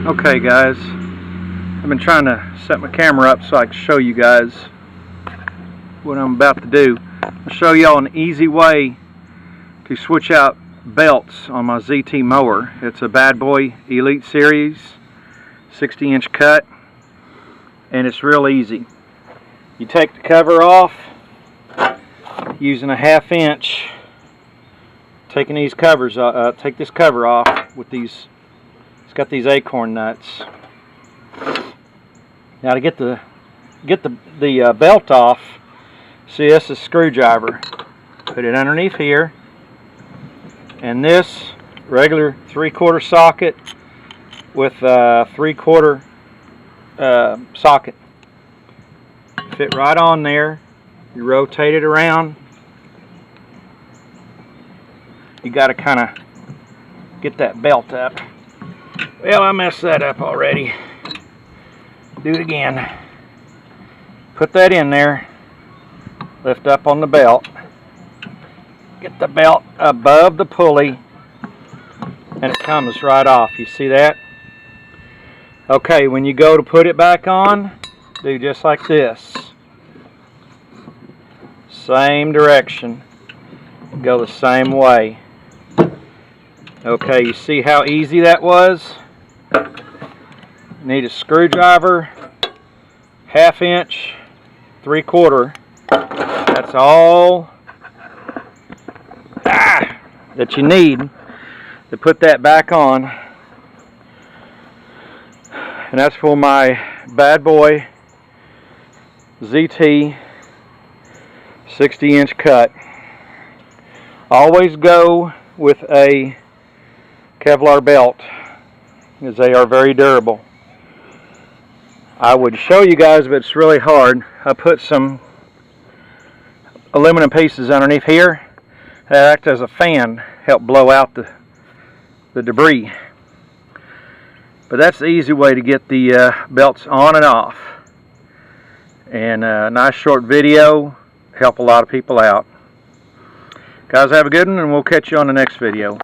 Okay guys, I've been trying to set my camera up so I can show you guys what I'm about to do. I'll show y'all an easy way to switch out belts on my ZT mower. It's a Bad Boy Elite Series 60-inch cut, and it's real easy. You take the cover off using a 1/2 inch. Taking these covers, take this cover off with these. It's got these acorn nuts. Now to get the belt off, see, this is a screwdriver. Put it underneath here, and this regular 3/4 socket with a 3/4 socket. Fit right on there. You rotate it around. You got to kind of get that belt up. Well, I messed that up already. Do it again. Put that in there. Lift up on the belt. Get the belt above the pulley, and it comes right off. You see that? Okay, when you go to put it back on, do just like this. Same direction. Go the same way. Okay, you see how easy that was? Need a screwdriver, 1/2 inch, 3/4. That's all that you need to put that back on. And that's for my Bad Boy ZT 60-inch cut. Always go with a Kevlar belt, as they are very durable. I would show you guys, but it's really hard. I put some aluminum pieces underneath here that act as a fan, help blow out the debris. But that's the easy way to get the belts on and off. And a nice short video, help a lot of people out. Guys, have a good one, and we'll catch you on the next video.